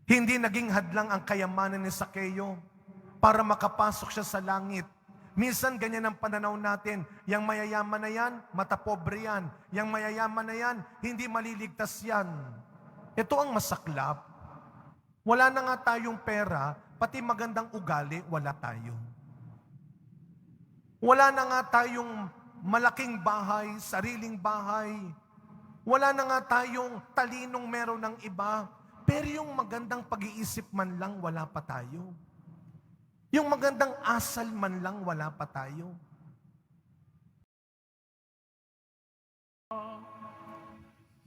Hindi naging hadlang ang kayamanan ni Sakeo para makapasok siya sa langit. Minsan ganyan ang pananaw natin. Yang mayayaman na yan, matapobre yan. Yang mayayaman na yan, hindi maliligtas yan. Ito ang masaklap. Wala na nga tayong pera, pati magandang ugali, wala tayo. Wala na nga tayong malaking bahay, sariling bahay. Wala na nga tayong talinong meron ng iba. Pero yung magandang pag-iisip man lang, wala pa tayo. Yung magandang asal man lang, wala pa tayo.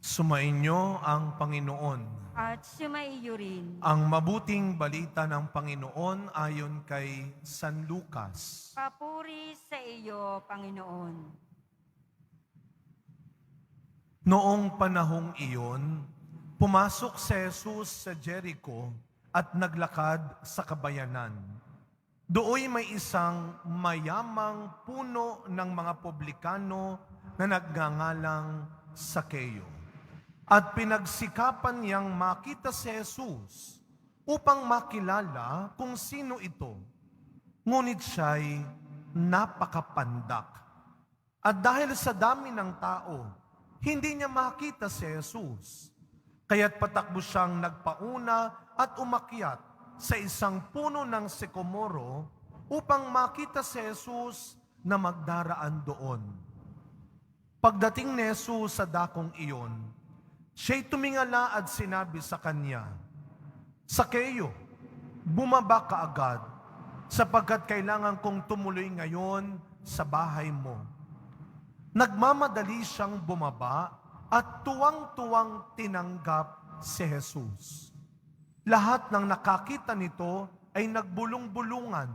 Sumainyo ang Panginoon. At sumaiyo rin. Ang mabuting balita ng Panginoon ayon kay San Lucas. Papuri sa iyo, Panginoon. Noong panahong iyon, pumasok si Jesus sa Jericho at naglakad sa kabayanan. Dooy may isang mayamang puno ng mga publikano na nagngangalang Sakeo. At pinagsikapan niyang makita si Jesus upang makilala kung sino ito. Ngunit siya'y napakapandak. At dahil sa dami ng tao, hindi niya makita si Jesus. Kaya't patakbo siyang nagpauna at umakyat sa isang puno ng sikomoro upang makita si Jesus na magdaraan doon. Pagdating ni Jesus sa dakong iyon, siya'y tumingala at sinabi sa kanya, Sakeo, bumaba ka agad, sapagkat kailangan kong tumuloy ngayon sa bahay mo. Nagmamadali siyang bumaba at tuwang-tuwang tinanggap si Jesus. Lahat ng nakakita nito ay nagbulong-bulungan.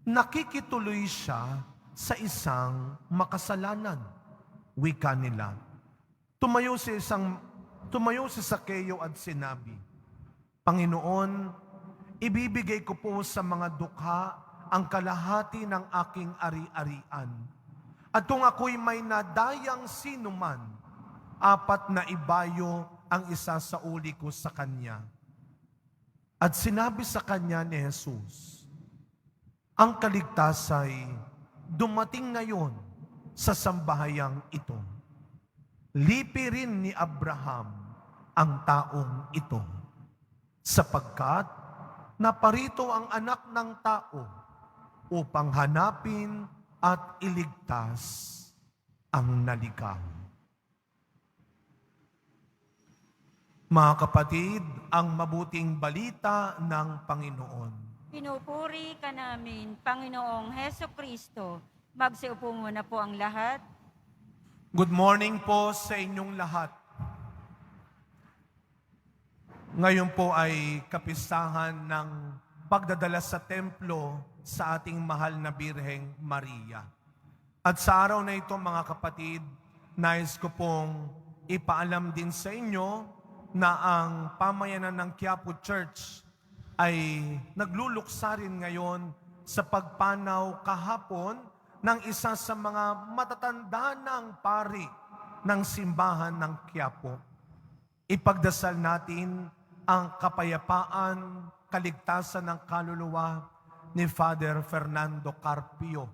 Nakikituloy siya sa isang makasalanan. Wika nila. Tumayo si Sakeo at sinabi, Panginoon, ibibigay ko po sa mga dukha ang kalahati ng aking ari-arian. At kung ako'y may nadayang sinuman, 4 na ibayo ang isa sa uli ko sa kanya. At sinabi sa kanya ni Jesus, ang kaligtasay dumating ngayon sa sambahayang ito. Lipi rin ni Abraham ang taong ito, sapagkat naparito ang anak ng tao upang hanapin at iligtas ang naligaw. Mga kapatid, ang mabuting balita ng Panginoon. Pinupuri ka namin, Panginoong Heso Kristo. Magsiupo muna po ang lahat. Good morning po sa inyong lahat. Ngayon po ay kapistahan ng pagdadala sa templo sa ating mahal na Birheng Maria. At sa araw na ito, mga kapatid, nais ko pong ipaalam din sa inyo na ang pamayanan ng Quiapo Church ay nagluluksa rin ngayon sa pagpanaw kahapon ng isa sa mga matatanda ng pari ng simbahan ng Quiapo. Ipagdasal natin ang kapayapaan, kaligtasan ng kaluluwa ni Father Fernando Carpio.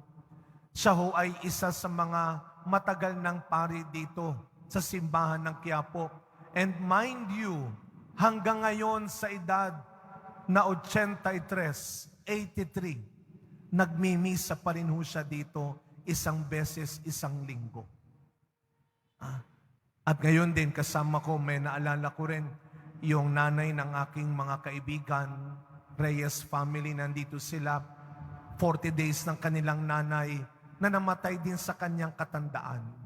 Siya ho ay isa sa mga matagal ng pari dito sa simbahan ng Quiapo. And mind you, hanggang ngayon sa edad na 83, nagmimisa pa rin ho siya dito isang beses, isang linggo. At ngayon din kasama ko, may naalala ko rin yung nanay ng aking mga kaibigan, Reyes family, nandito sila. 40 days ng kanilang nanay na namatay din sa kanyang katandaan.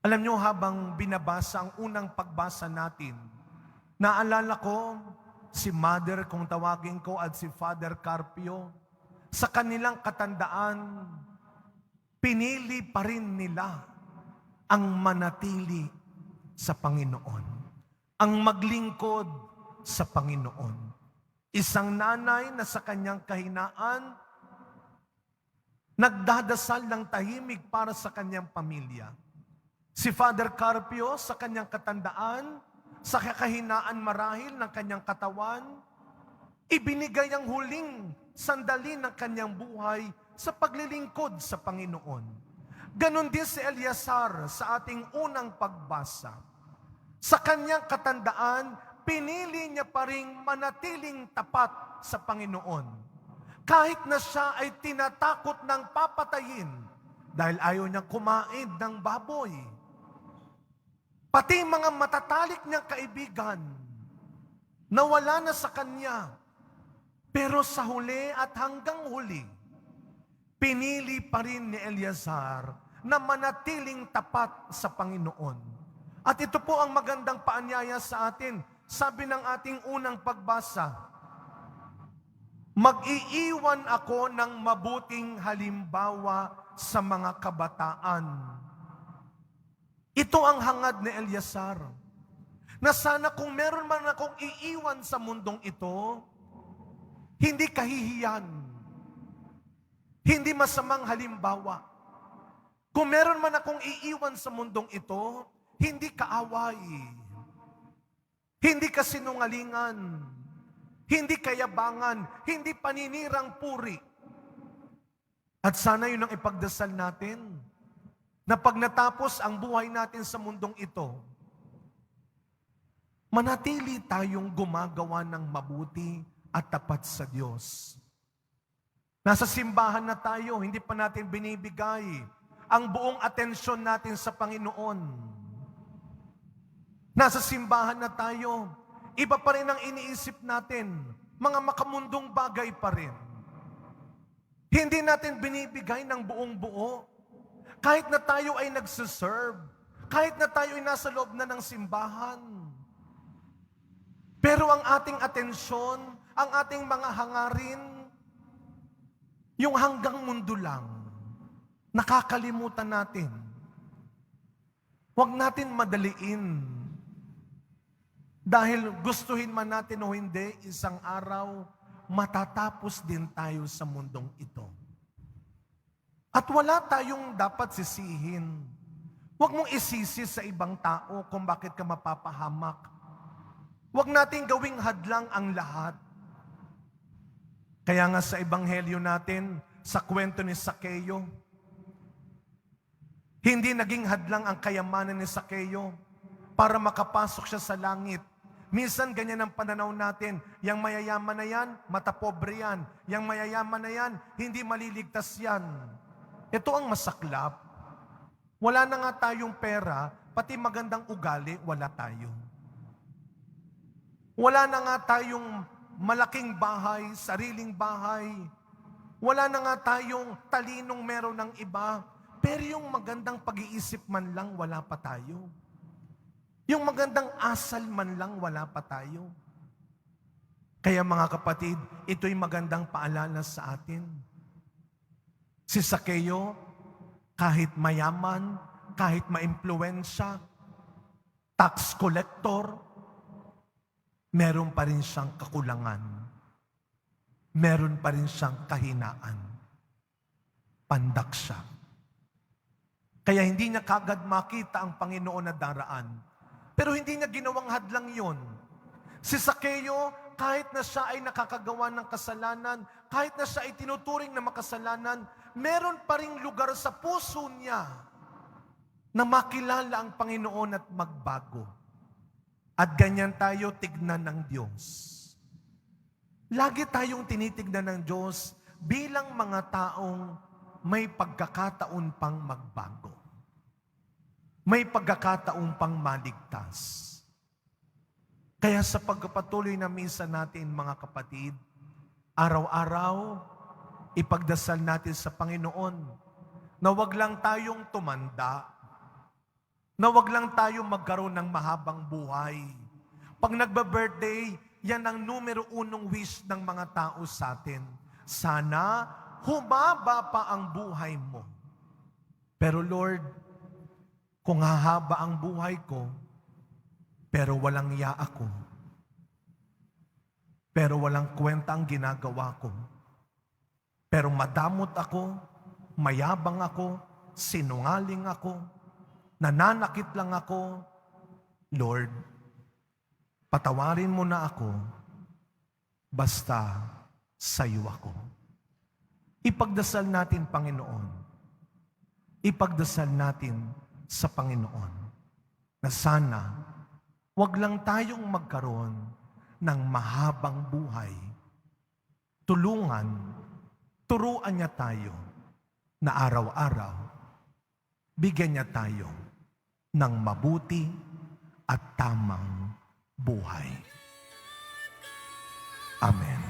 Alam nyo, habang binabasa ang unang pagbasa natin, naalala ko si Mother, kung tawagin ko, at si Father Carpio, sa kanilang katandaan, pinili pa rin nila ang manatili sa Panginoon, ang maglingkod sa Panginoon. Isang nanay na sa kanyang kahinaan, nagdadasal ng tahimik para sa kanyang pamilya. Si Father Carpio sa kanyang katandaan sa kakahinaan marahil ng kanyang katawan, ibinigay ang huling sandali ng kanyang buhay sa paglilingkod sa Panginoon. Ganon din si Eleazar sa ating unang pagbasa. Sa kanyang katandaan, pinili niya pa ring manatiling tapat sa Panginoon. Kahit na siya ay tinatakot ng papatayin dahil ayaw niyang kumain ng baboy. Pati mga matatalik niyang kaibigan, nawala na sa kanya. Pero sa huli at hanggang huli, pinili pa rin ni Eleazar na manatiling tapat sa Panginoon. At ito po ang magandang paanyaya sa atin. Sabi ng ating unang pagbasa, mag-iiwan ako ng mabuting halimbawa sa mga kabataan. Ito ang hangad ni Eleazar, na sana kung meron man akong iiwan sa mundong ito, hindi kahihiyan, hindi masamang halimbawa. Kung meron man akong iiwan sa mundong ito, hindi kaaway, hindi kasinungalingan, hindi kayabangan, hindi paninirang puri. At sana yun ang ipagdasal natin, na pag natapos ang buhay natin sa mundong ito, manatili tayong gumagawa ng mabuti at tapat sa Diyos. Nasa simbahan na tayo, hindi pa natin binibigay ang buong atensyon natin sa Panginoon. Nasa simbahan na tayo, iba pa rin ang iniisip natin, mga makamundong bagay pa rin. Hindi natin binibigay ng buong buo. Kahit na tayo ay nagsiserve, kahit na tayo ay nasa loob na ng simbahan. Pero ang ating atensyon, ang ating mga hangarin, yung hanggang mundo lang, nakakalimutan natin. Huwag natin madaliin. Dahil gustuhin man natin o hindi, isang araw, matatapos din tayo sa mundong ito. At wala tayong dapat sisihin. Huwag mong isisi sa ibang tao kung bakit ka mapapahamak. Huwag nating gawing hadlang ang lahat. Kaya nga sa ebanghelyo natin, sa kwento ni Sakeo, hindi naging hadlang ang kayamanan ni Sakeo para makapasok siya sa langit. Minsan ganyan ang pananaw natin, yang mayayaman na yan, matapobre yan. Yang mayayaman na yan, hindi maliligtas yan. Ito ang masaklap. Wala na nga tayong pera, pati magandang ugali, wala tayo. Wala na nga tayong malaking bahay, sariling bahay. Wala na nga tayong talinong meron ng iba. Pero yung magandang pag-iisip man lang, wala pa tayo. Yung magandang asal man lang, wala pa tayo. Kaya mga kapatid, ito'y magandang paalala sa atin. Si Sakeo, kahit mayaman, kahit maimpluwensya, tax collector, meron pa rin siyang kakulangan. Meron pa rin siyang kahinaan. Pandak siya. Kaya hindi niya kagad makita ang Panginoon na daraan. Pero hindi niya ginawang hadlang yun. Si Sakeo, kahit na siya ay nakakagawa ng kasalanan, kahit na siya ay tinuturing na makasalanan, meron pa ring lugar sa puso niya na makilala ang Panginoon at magbago. At ganyan tayo tignan ng Diyos. Lagi tayong tinitignan ng Diyos bilang mga taong may pagkakataon pang magbago. May pagkakataon pang maligtas. Kaya sa pagpatuloy na misa natin, mga kapatid, araw-araw, ipagdasal natin sa Panginoon na wag lang tayong tumanda, na wag lang tayong magkaroon ng mahabang buhay. Pag nagba-birthday, yan ang numero unong wish ng mga tao sa atin. Sana humaba pa ang buhay mo. Pero Lord, kung hahaba ang buhay ko, pero walang iya ako, pero walang kwenta ang ginagawa ko, pero madamot ako, mayabang ako, sinungaling ako, nananakit lang ako, Lord, Patawarin mo na ako, basta sa'yo ako. Ipagdasal natin, Panginoon. Ipagdasal natin sa Panginoon na sana wag lang tayong magkaroon ng mahabang buhay. Turuan niya tayo na araw-araw, bigyan niya tayo ng mabuti at tamang buhay. Amen.